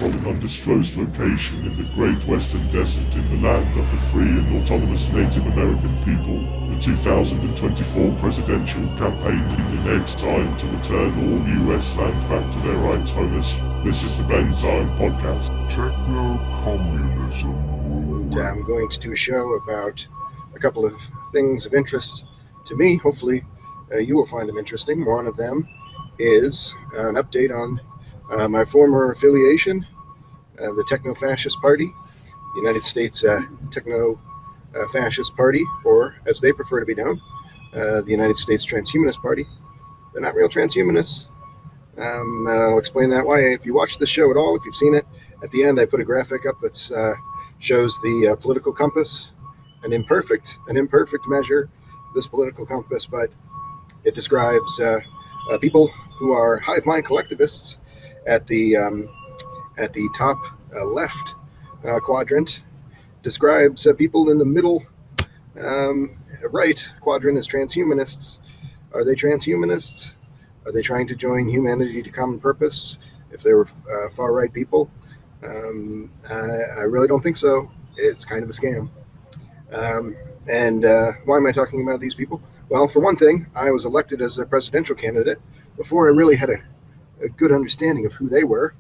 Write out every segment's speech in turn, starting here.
from an undisclosed location in the Great Western Desert in the land of the free and autonomous Native American people. The 2024 presidential campaign enables time to return all US land back to their rightful owners. This is the Ben Zion Podcast. Techno-communism. I'm going to do a show about a couple of things of interest to me. Hopefully you will find them interesting. One of them is an update on my former affiliation, the Techno Fascist Party, the United States Techno-Fascist Party, or as they prefer to be known, the United States Transhumanist Party. They're not real transhumanists, and I'll explain that why. If you watch the show at all, if you've seen it, at the end I put a graphic up that shows the political compass, an imperfect measure, this political compass, but it describes people who are hive mind collectivists at the top left quadrant, describes people in the middle right quadrant as transhumanists. Are they transhumanists? Are they trying to join humanity to common purpose if they were far right people? I really don't think so. It's kind of a scam. And why am I talking about these people? Well, for one thing, I was elected as a presidential candidate before I really had a good understanding of who they were.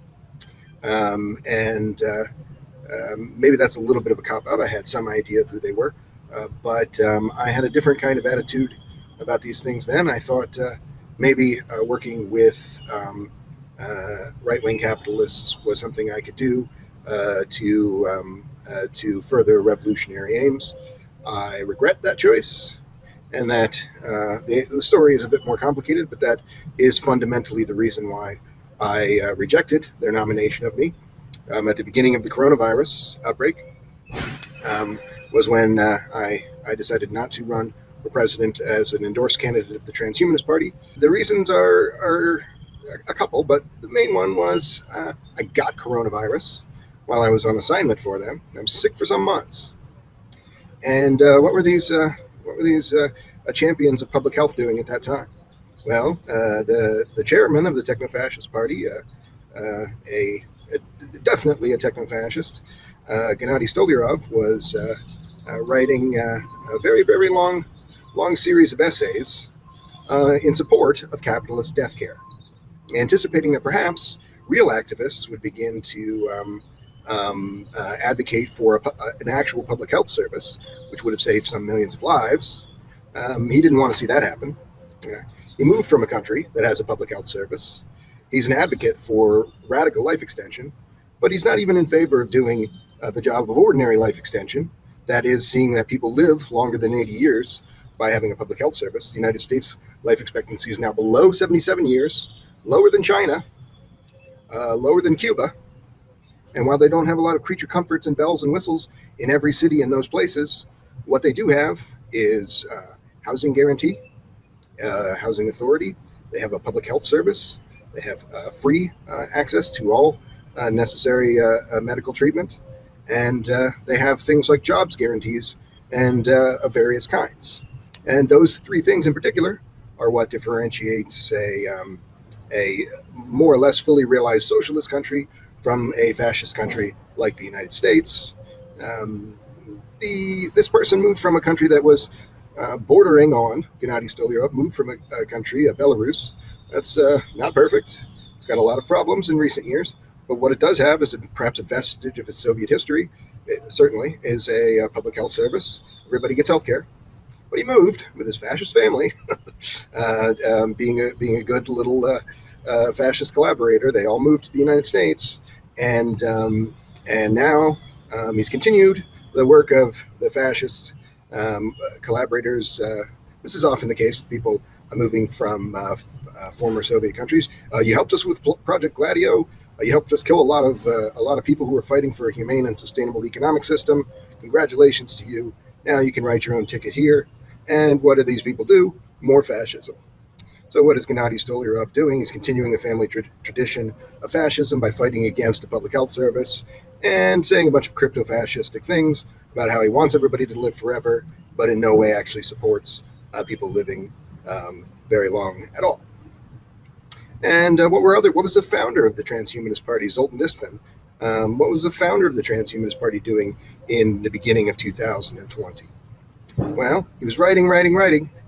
Maybe that's a little bit of a cop-out. I had some idea of who they were, but I had a different kind of attitude about these things then. I thought maybe working with right-wing capitalists was something I could do to further revolutionary aims. I regret that choice, and that the story is a bit more complicated, but that is fundamentally the reason why I rejected their nomination of me. At the beginning of the coronavirus outbreak was when I decided not to run for president as an endorsed candidate of the Transhumanist Party. The reasons are a couple, but the main one was I got coronavirus while I was on assignment for them. I was sick for some months. And what were these champions of public health doing at that time? Well, the chairman of the Techno Fascist Party, definitely a techno-fascist, Gennady Stolyarov, was writing a very, very long series of essays in support of capitalist death care, anticipating that perhaps real activists would begin to advocate for an actual public health service, which would have saved some millions of lives. He didn't want to see that happen. He moved from a country that has a public health service. He's an advocate for radical life extension, but he's not even in favor of doing the job of ordinary life extension, that is, seeing that people live longer than 80 years by having a public health service. The United States life expectancy is now below 77 years, lower than China, lower than Cuba. And while they don't have a lot of creature comforts and bells and whistles in every city in those places, what they do have is housing guarantee, housing authority. They have a public health service. They have free access to all necessary medical treatment. And they have things like jobs guarantees and of various kinds. And those three things in particular are what differentiates a more or less fully realized socialist country from a fascist country like the United States. This person moved from a country that was bordering on, Gennady Stolyarov moved from a country, Belarus, that's not perfect. It's got a lot of problems in recent years, but what it does have is perhaps a vestige of its Soviet history. It certainly is a public health service. Everybody gets health care. But he moved with his fascist family, being a good little fascist collaborator. They all moved to the United States. And now he's continued the work of the fascist collaborators. This is often the case with people moving from former Soviet countries. You helped us with Project Gladio. You helped us kill a lot of people who were fighting for a humane and sustainable economic system. Congratulations to you. Now you can write your own ticket here. And what do these people do? More fascism. So what is Gennady Stolyarov doing? He's continuing the family tradition of fascism by fighting against the public health service and saying a bunch of crypto-fascistic things about how he wants everybody to live forever, but in no way actually supports people living very long at all. And what was the founder of the Transhumanist Party, Zoltan Istvan? What was the founder of the Transhumanist Party doing in the beginning of 2020? Well, he was writing,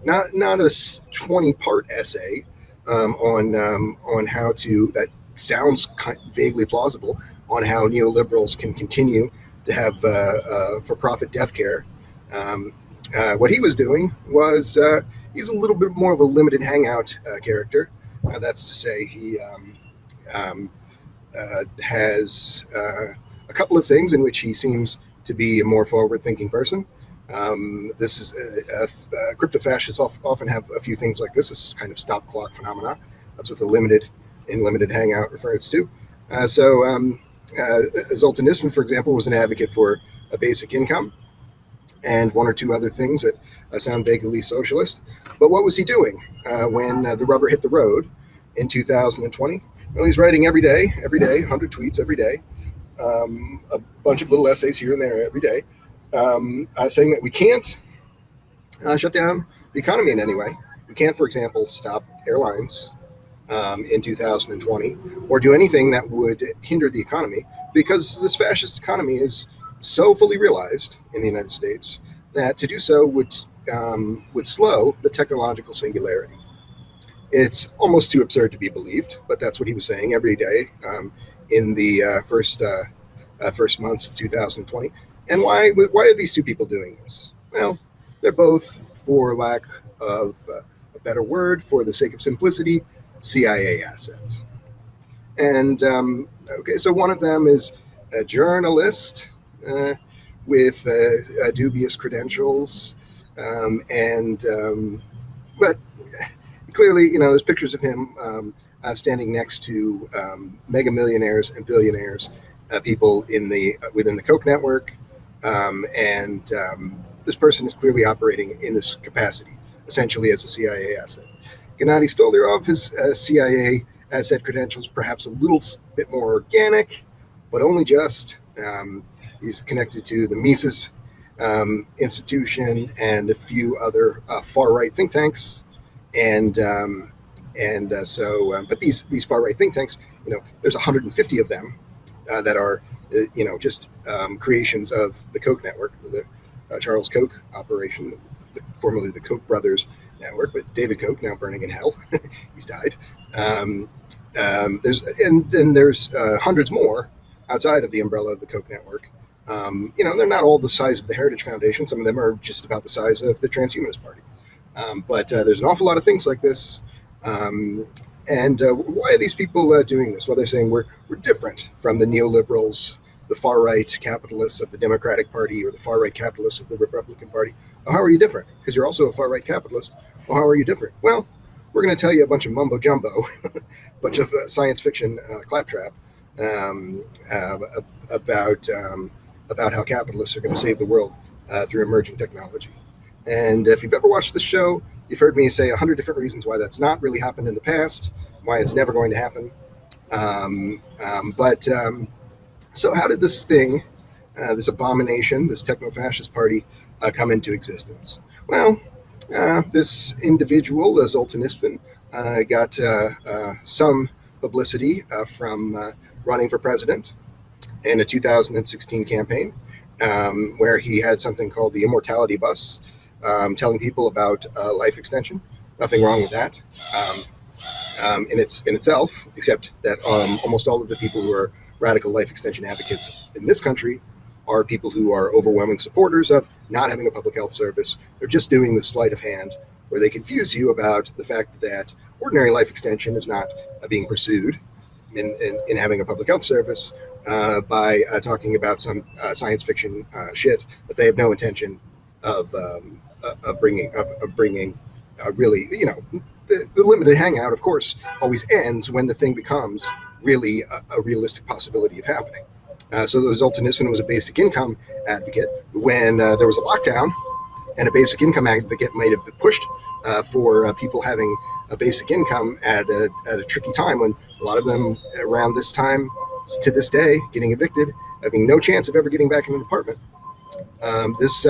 not a 20-part essay on how to, that sounds vaguely plausible, on how neoliberals can continue to have for-profit death care. What he was doing was he's a little bit more of a limited hangout character. That's to say, he has a couple of things in which he seems to be a more forward-thinking person. This is crypto-fascists often have a few things like this. This is kind of stop clock phenomena. That's what the limited hangout refers to. Zoltan Istvin, for example, was an advocate for a basic income and one or two other things that sound vaguely socialist. But what was he doing when the rubber hit the road in 2020? Well, he's writing every day, 100 tweets every day, a bunch of little essays here and there every day, saying that we can't shut down the economy in any way. We can't, for example, stop airlines in 2020 or do anything that would hinder the economy, because this fascist economy is so fully realized in the United States that to do so would slow the technological singularity. It's almost too absurd to be believed, but that's what he was saying every day in the first months of 2020. And why are these two people doing this? Well, they're both, for lack of a better word, for the sake of simplicity, CIA assets. And okay, so one of them is a journalist with dubious credentials, but clearly, there's pictures of him standing next to mega millionaires and billionaires, people within the Koch network, and this person is clearly operating in this capacity, essentially as a CIA asset. Gennady Stolyarov, his CIA asset credentials, perhaps a little bit more organic, but only just. He's connected to the Mises institution and a few other far-right think tanks, but these far-right think tanks, there's 150 of them that are, just creations of the Koch network, the Charles Koch operation, formerly the Koch brothers network, but David Koch now burning in hell. He's died. There's hundreds more outside of the umbrella of the Koch network. They're not all the size of the Heritage Foundation. Some of them are just about the size of the Transhumanist Party. But there's an awful lot of things like this. Why are these people doing this? Well, they're saying we're different from the neoliberals, the far-right capitalists of the Democratic Party, or the far-right capitalists of the Republican Party. Well, how are you different? Because you're also a far-right capitalist. Well, how are you different? Well, we're going to tell you a bunch of mumbo-jumbo, a bunch of science fiction claptrap about how capitalists are going to save the world through emerging technology. And if you've ever watched this show, you've heard me say 100 different reasons why that's not really happened in the past, why it's never going to happen. So how did this thing, this abomination, this Techno-Fascist Party, come into existence? Well, this individual, Zoltan Istvin, got some publicity from running for president in a 2016 campaign, where he had something called the Immortality Bus, telling people about life extension. Nothing wrong with that in itself, except that almost all of the people who are radical life extension advocates in this country are people who are overwhelming supporters of not having a public health service. They're just doing the sleight of hand where they confuse you about the fact that ordinary life extension is not being pursued in having a public health service by talking about some science fiction shit that they have no intention of bringing really, the limited hangout, of course, always ends when the thing becomes really a realistic possibility of happening. So Zoltan Istvin was a basic income advocate when there was a lockdown, and a basic income advocate might have pushed for people having a basic income at a tricky time when a lot of them around this time to this day getting evicted, having no chance of ever getting back in an apartment. This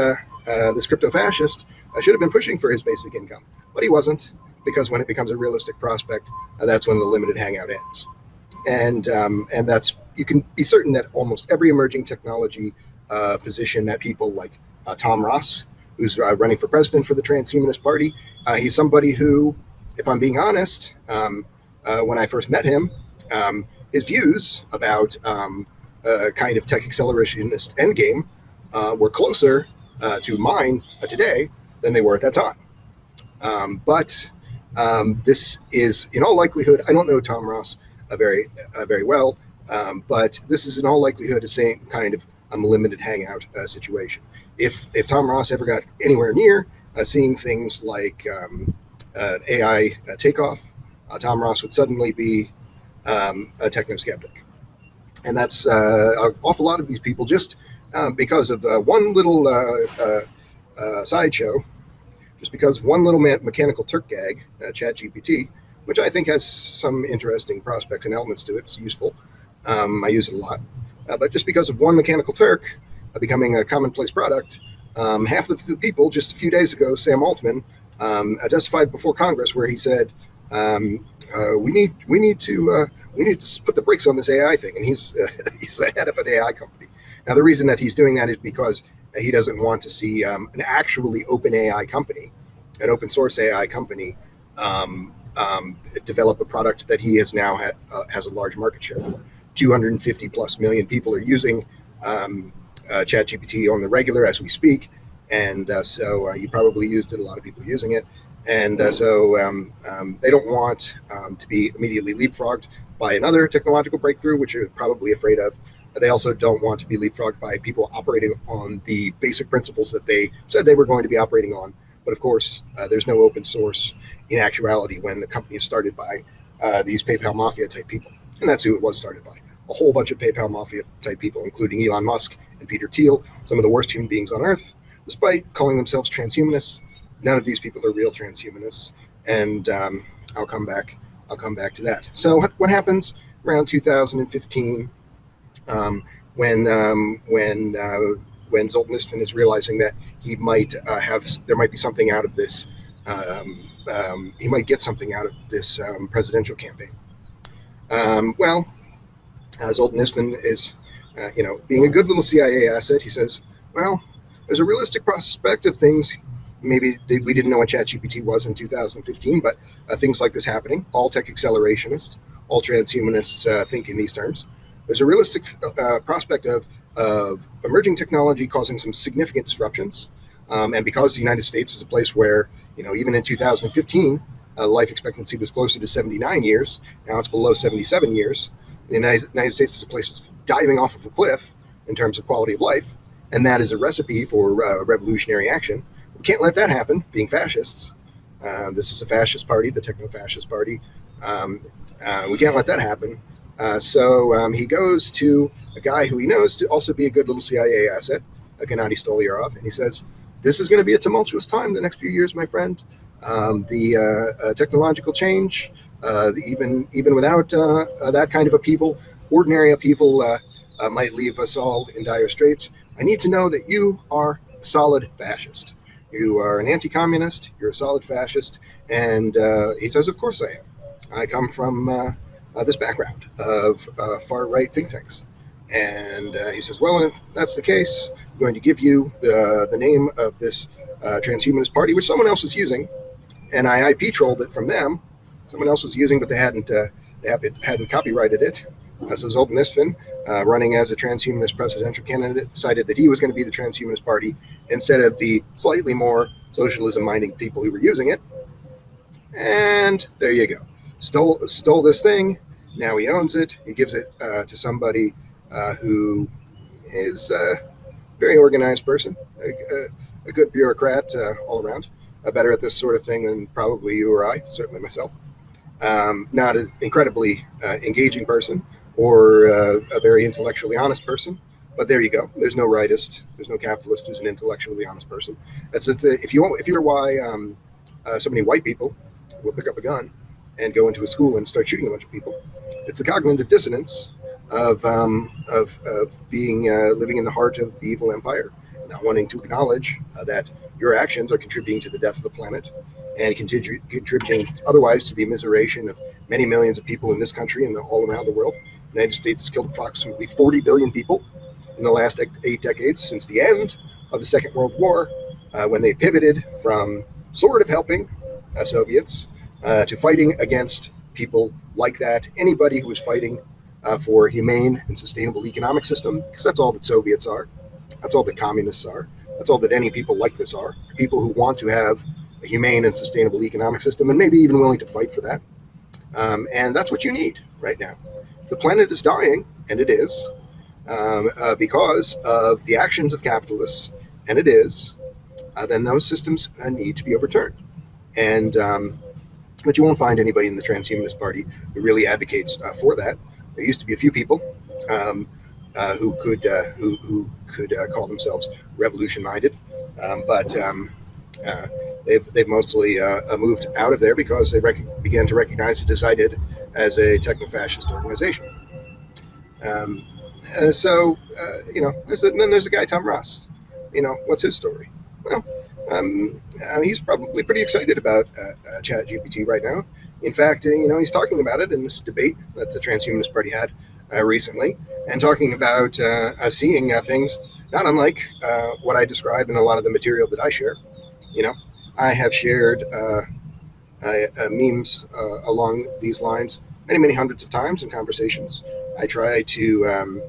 crypto-fascist should have been pushing for his basic income, but he wasn't, because when it becomes a realistic prospect, that's when the limited hangout ends. And that's you can be certain that almost every emerging technology position that people like Tom Ross, who's running for president for the Transhumanist Party, he's somebody who, if I'm being honest, when I first met him, his views about kind of tech accelerationist endgame were closer to mine today than they were at that time. But this is, in all likelihood, I don't know Tom Ross very well, but this is in all likelihood the same kind of limited hangout situation. If Tom Ross ever got anywhere near seeing things like AI takeoff, Tom Ross would suddenly be a techno-skeptic. And that's an awful lot of these people just because of one little sideshow, just because one little mechanical Turk gag, ChatGPT, which I think has some interesting prospects and elements to it. It's useful. I use it a lot. But just because of one mechanical Turk becoming a commonplace product, half of the people just a few days ago, Sam Altman, testified before Congress where he said, we need to put the brakes on this AI thing, and he's the head of an AI company. Now, the reason that he's doing that is because he doesn't want to see an actually open AI company, an open source AI company, develop a product that he has now has a large market share for. 250 plus million people are using ChatGPT on the regular as we speak, and so you probably used it. A lot of people are using it. And so they don't want to be immediately leapfrogged by another technological breakthrough, which you're probably afraid of. They also don't want to be leapfrogged by people operating on the basic principles that they said they were going to be operating on. But of course, there's no open source in actuality when the company is started by these PayPal Mafia type people. And that's who it was started by. A whole bunch of PayPal Mafia type people, including Elon Musk and Peter Thiel, some of the worst human beings on earth, despite calling themselves transhumanists. None of these people are real transhumanists, and I'll come back to that. So what happens around 2015 when Zoltan Isfin is realizing that he might there might be something out of this, he might get something out of this presidential campaign. Zoltan Isfin is, being a good little CIA asset, he says, well, there's a realistic prospect of things. Maybe we didn't know what ChatGPT was in 2015, but things like this happening, all tech accelerationists, all transhumanists think in these terms. There's a realistic prospect of emerging technology causing some significant disruptions. And because the United States is a place where, even in 2015, life expectancy was closer to 79 years. Now it's below 77 years. The United States is a place that's diving off of a cliff in terms of quality of life. And that is a recipe for revolutionary action. We can't let that happen, being fascists. This is a fascist party, the Techno Fascist Party. We can't let that happen. So he goes to a guy who he knows to also be a good little CIA asset, Gennady Stolyarov, and he says, this is going to be a tumultuous time the next few years, my friend. The technological change, even without that kind of upheaval, ordinary upheaval might leave us all in dire straits. I need to know that you are a solid fascist. You are an anti-communist, you're a solid fascist. And he says, of course I am. I come from this background of far-right think tanks. And he says, well, if that's the case, I'm going to give you the name of this Transhumanist Party, which someone else was using. And I IP trolled it from them. Someone else was using, but they hadn't copyrighted it. So Zoltan Isfin, running as a transhumanist presidential candidate, decided that he was going to be the Transhumanist Party instead of the slightly more socialism-minding people who were using it. And there you go. Stole this thing. Now he owns it. He gives it to somebody who is a very organized person, a good bureaucrat all around, better at this sort of thing than probably you or I, certainly myself. Not an incredibly engaging person or a very intellectually honest person, but there you go. There's no rightist, there's no capitalist who's an intellectually honest person. That's it. If you wonder why so many white people will pick up a gun and go into a school and start shooting a bunch of people, it's the cognitive dissonance of being living in the heart of the evil empire, not wanting to acknowledge that your actions are contributing to the death of the planet and contributing otherwise to the immiseration of many millions of people in this country and all around the world. The United States has killed approximately 40 billion people in the last 8 decades since the end of the Second World War, when they pivoted from sort of helping Soviets to fighting against people like that. Anybody who was fighting for a humane and sustainable economic system, because that's all that Soviets are. That's all that communists are. That's all that any people like this are. People who want to have a humane and sustainable economic system, and maybe even willing to fight for that. And that's what you need right now. If the planet is dying, and it is, because of the actions of capitalists, and it is, then those systems need to be overturned. And but you won't find anybody in the Transhumanist Party who really advocates for that. There used to be a few people who could call themselves revolution-minded, but they've mostly moved out of there because they began to recognize it, as I did, as a techno-fascist organization. So then there's a guy, Tom Ross. What's his story? Well, he's probably pretty excited about ChatGPT right now. In fact, he's talking about it in this debate that the Transhumanist Party had recently, and talking about seeing things not unlike what I describe in a lot of the material that I share. I have shared memes along these lines many hundreds of times in conversations. I try to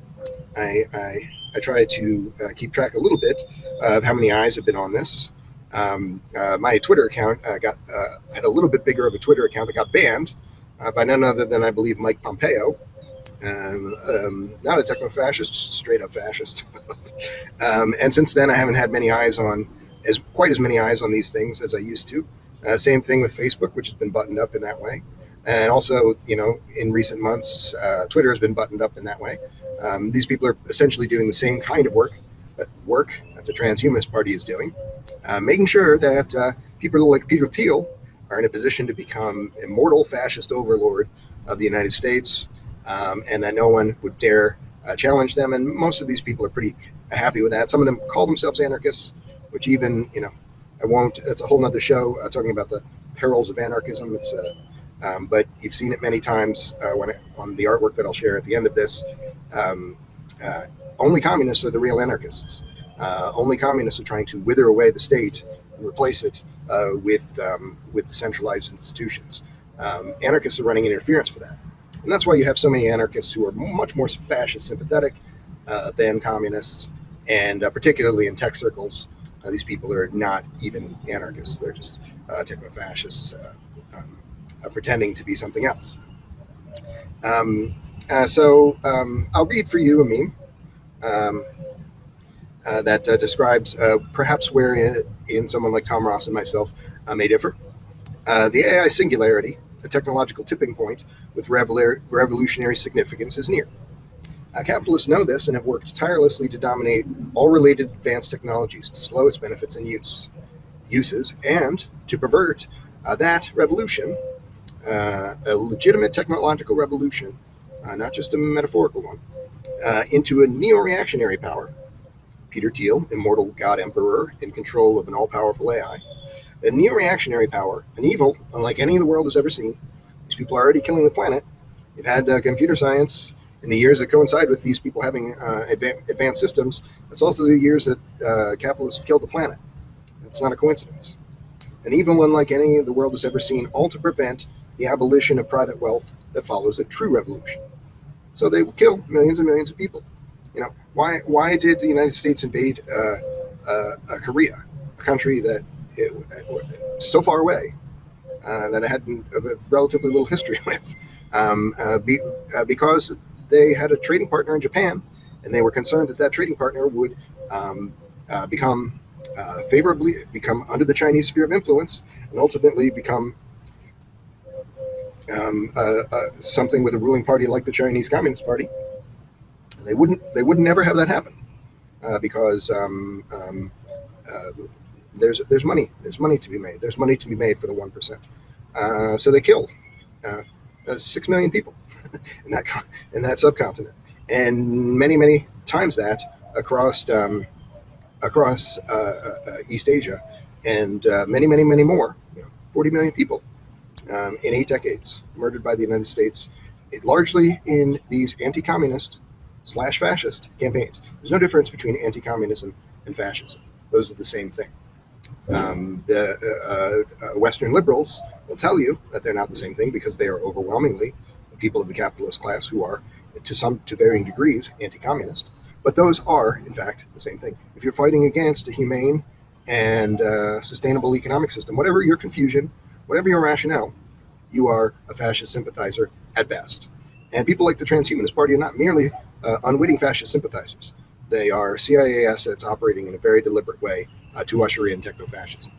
I try to keep track a little bit of how many eyes have been on this. My Twitter account had a little bit bigger of a Twitter account that got banned by none other than, I believe, Mike Pompeo. Not a techno-fascist, just a straight-up fascist. And since then, I haven't had quite as many eyes on these things as I used to. Same thing with Facebook, which has been buttoned up in that way. And also, in recent months, Twitter has been buttoned up in that way. These people are essentially doing the same kind of work that the Transhumanist Party is doing, making sure that people like Peter Thiel are in a position to become immortal fascist overlord of the United States, and that no one would dare challenge them. And most of these people are pretty happy with that. Some of them call themselves anarchists, which even, I won't, it's a whole nother show talking about the perils of anarchism. But you've seen it many times on the artwork that I'll share at the end of this. Only communists are the real anarchists. Only communists are trying to wither away the state and replace it with decentralized institutions. Anarchists are running interference for that. And that's why you have so many anarchists who are much more fascist sympathetic than communists, and particularly in tech circles, these people are not even anarchists. They're just techno-fascists pretending to be something else. So I'll read for you a meme that describes perhaps where in someone like Tom Ross and myself may differ. The AI Singularity, a technological tipping point with revolutionary significance, is near. Capitalists know this and have worked tirelessly to dominate all related advanced technologies to slow its benefits and uses, and to pervert that revolution, a legitimate technological revolution, not just a metaphorical one, into a neo-reactionary power. Peter Thiel, immortal God Emperor in control of an all-powerful AI. A neo-reactionary power, an evil unlike any the world has ever seen. These people are already killing the planet. They've had computer science in the years that coincide with these people having advanced systems. That's also the years that capitalists have killed the planet. That's not a coincidence. An evil unlike any the world has ever seen, all to prevent the abolition of private wealth that follows a true revolution. So they will kill millions and millions of people. Why did the United States invade Korea, a country that so far away that it had a relatively little history with? Because they had a trading partner in Japan, and they were concerned that trading partner would become under the Chinese sphere of influence, and ultimately become something with a ruling party like the Chinese Communist Party. They wouldn't never have that happen because there's money to be made. There's money to be made for the 1%. So they killed 6 million people in that subcontinent, and many times that across East Asia, and many more. 40 million people in 8 decades murdered by the United States largely in these anti-communist / fascist campaigns. There's no difference between anti-communism and fascism. Those are the same thing. Western liberals will tell you that they're not the same thing because they are overwhelmingly people of the capitalist class who are, to varying degrees, anti-communist. But those are, in fact, the same thing. If you're fighting against a humane and sustainable economic system, whatever your confusion, whatever your rationale, you are a fascist sympathizer at best. And people like the Transhumanist Party are not merely unwitting fascist sympathizers. They are CIA assets operating in a very deliberate way to usher in techno-fascism.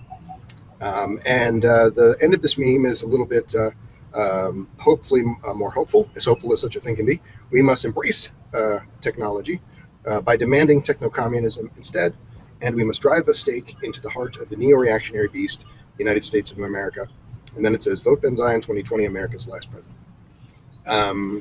The end of this meme is a little bit, hopefully more hopeful as such a thing can be. We must embrace technology by demanding techno-communism instead, and we must drive a stake into the heart of the neo-reactionary beast, the United States of America. And then it says, vote Ben Zion 2020, America's last president.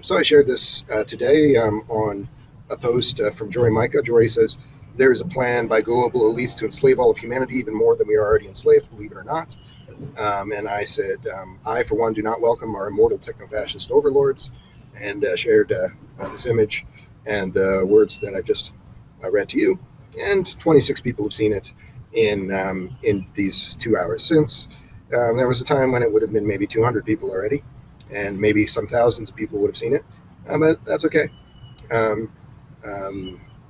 So I shared this today on a post from Jory Micah. Jory says, there is a plan by global elites to enslave all of humanity even more than we are already enslaved, believe it or not. And I said, I, for one, do not welcome our immortal techno-fascist overlords, and shared this image and the words that I just read to you. And 26 people have seen it in these 2 hours since. There was a time when it would have been maybe 200 people already, and maybe some thousands of people would have seen it, but that's okay.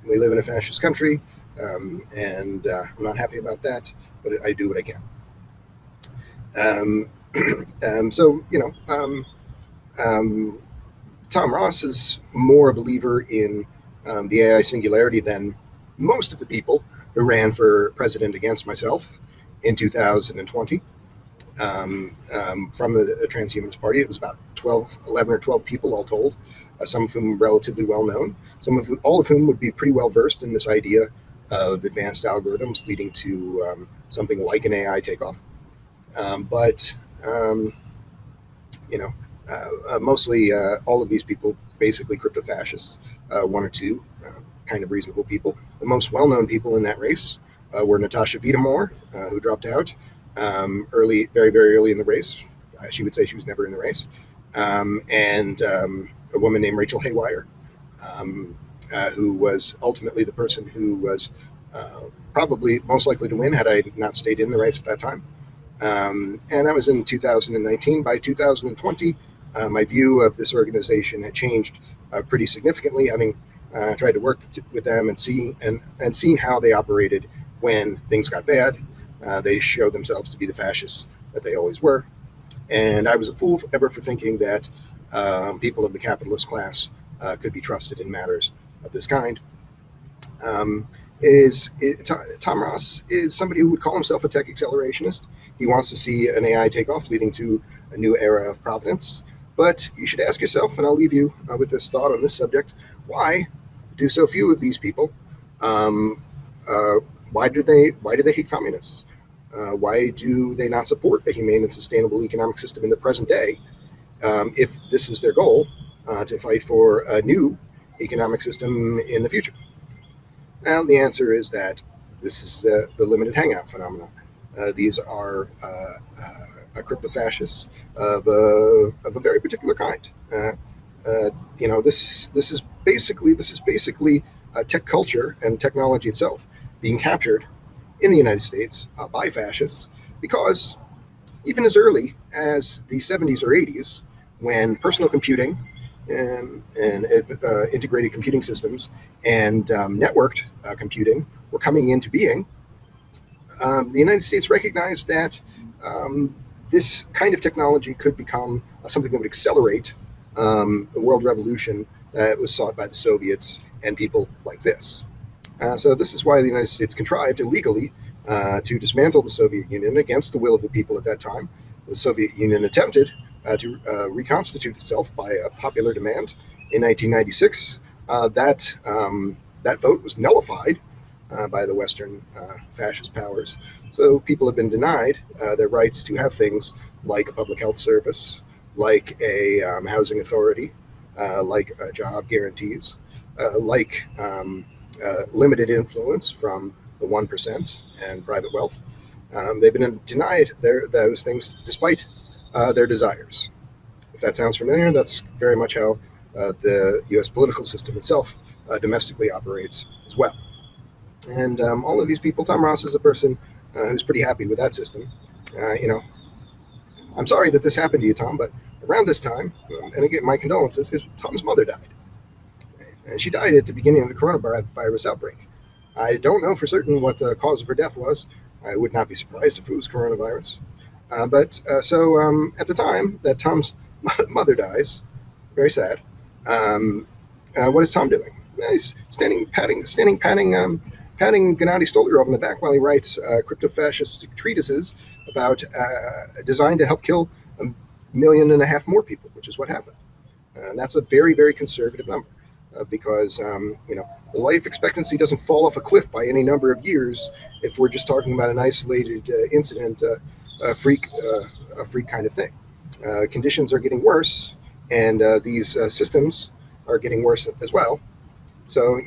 We live in a fascist country, and I'm not happy about that, but I do what I can. So, Tom Ross is more a believer in the AI Singularity than most of the people who ran for president against myself in 2020. From the Transhumanist Party, it was about 11 or 12 people all told, some of whom relatively well known, all of whom would be pretty well versed in this idea of advanced algorithms leading to something like an AI takeoff. Mostly all of these people, basically crypto-fascists, one or two kind of reasonable people. The most well-known people in that race were Natasha Vitamour, who dropped out very, very early in the race. She would say she was never in the race. And a woman named Rachel Haywire, who was ultimately the person who was probably most likely to win had I not stayed in the race at that time. And that was in 2019. By 2020, my view of this organization had changed pretty significantly, having tried to work with them and seen how they operated when things got bad. They showed themselves to be the fascists that they always were. And I was a fool ever for thinking that people of the capitalist class could be trusted in matters of this kind. Tom Ross is somebody who would call himself a tech accelerationist. He wants to see an AI takeoff leading to a new era of providence. But you should ask yourself, and I'll leave you with this thought on this subject, why do so few of these people, why do they hate communists? Why do they not support a humane and sustainable economic system in the present day if this is their goal, to fight for a new economic system in the future? Well, the answer is that this is the limited hangout phenomenon. These are crypto-fascists of a very particular kind. This is basically tech culture and technology itself being captured in the United States by fascists, because even as early as the 70s or 80s, when personal computing and integrated computing systems and networked computing were coming into being, the United States recognized that this kind of technology could become something that would accelerate the world revolution that was sought by the Soviets and people like this. So this is why the United States contrived illegally to dismantle the Soviet Union against the will of the people at that time. The Soviet Union attempted to reconstitute itself by a popular demand in 1996. That vote was nullified by the Western fascist powers. So people have been denied their rights to have things like a public health service, like a housing authority, like job guarantees, like limited influence from the 1% and private wealth. They've been denied those things despite their desires. If that sounds familiar, that's very much how the US political system itself domestically operates as well. And all of these people, Tom Ross is a person who's pretty happy with that system. I'm sorry that this happened to you, Tom, but around this time, and again, my condolences, Tom's mother died. And she died at the beginning of the coronavirus outbreak. I don't know for certain what the cause of her death was. I would not be surprised if it was coronavirus. So at the time that Tom's mother dies, very sad, what is Tom doing? He's patting Gennady Stolyarov on the back while he writes crypto-fascist treatises about designed to help kill 1.5 million more people, which is what happened. And that's a very, very conservative number because life expectancy doesn't fall off a cliff by any number of years if we're just talking about an isolated incident, a freak kind of thing. Conditions are getting worse, and these systems are getting worse as well. So,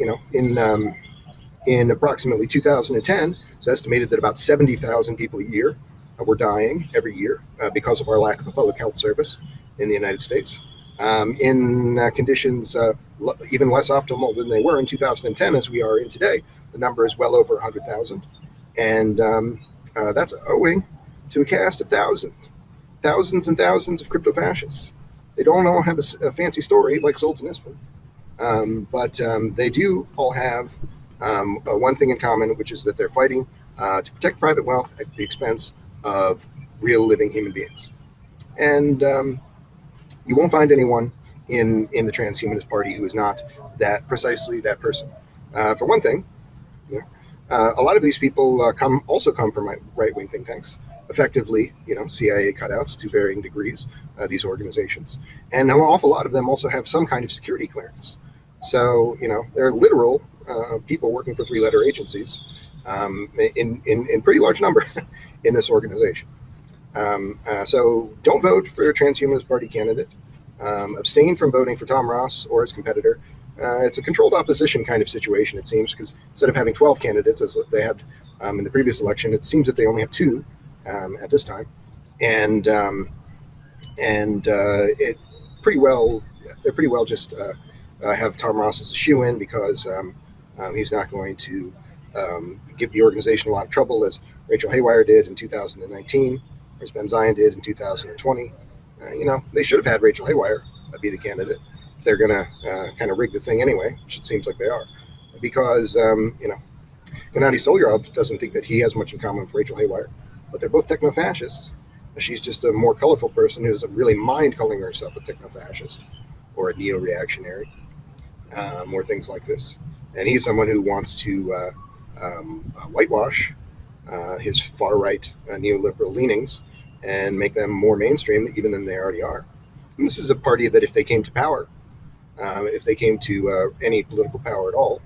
in approximately 2010, it's estimated that about 70,000 people a year were dying every year because of our lack of a public health service in the United States. In conditions even less optimal than they were in 2010 as we are in today, the number is well over 100,000. And that's owing to a cast of thousands and thousands of crypto-fascists. They don't all have a fancy story like Solzhenitsyn, but they do all have one thing in common, which is that they're fighting to protect private wealth at the expense of real living human beings. And you won't find anyone in the Transhumanist Party who is not precisely that person. For one thing, a lot of these people also come from right-wing think tanks, effectively, CIA cutouts to varying degrees, these organizations. And an awful lot of them also have some kind of security clearance. So, they're literal people working for three-letter agencies in pretty large number in this organization. So don't vote for a Transhumanist Party candidate. Abstain from voting for Tom Ross or his competitor. It's a controlled opposition kind of situation, it seems, because instead of having 12 candidates, as they had in the previous election, it seems that they only have 2 at this time. And they're pretty well just have Tom Ross as a shoo-in because he's not going to give the organization a lot of trouble, as Rachel Haywire did in 2019, or as Ben Zion did in 2020. They should have had Rachel Haywire be the candidate if they're going to kind of rig the thing anyway, which it seems like they are, because Gennady Stolyarov doesn't think that he has much in common with Rachel Haywire, but they're both techno-fascists. She's just a more colorful person who doesn't really mind calling herself a techno-fascist or a neo-reactionary or things like this. And he's someone who wants to whitewash his far-right neoliberal leanings and make them more mainstream even than they already are. And this is a party that if they came to power, if they came to any political power at all,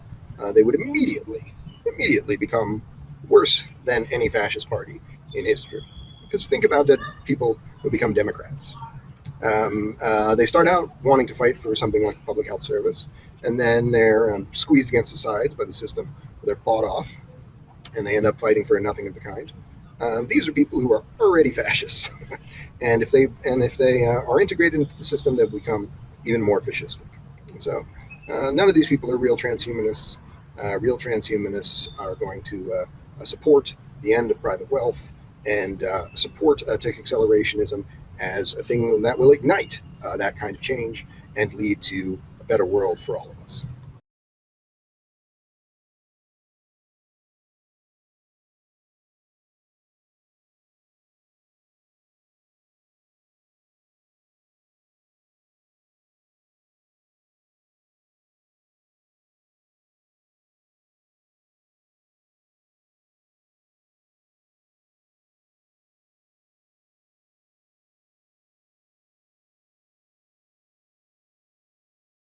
they would immediately become worse than any fascist party in history. Because think about the people who become Democrats. They start out wanting to fight for something like public health service, and then they're squeezed against the sides by the system. They're bought off, and they end up fighting for nothing of the kind. These are people who are already fascists, and if they are integrated into the system, they'll become even more fascistic. So none of these people are real transhumanists. Real transhumanists are going to support the end of private wealth and support tech accelerationism as a thing that will ignite that kind of change and lead to a better world for all of us.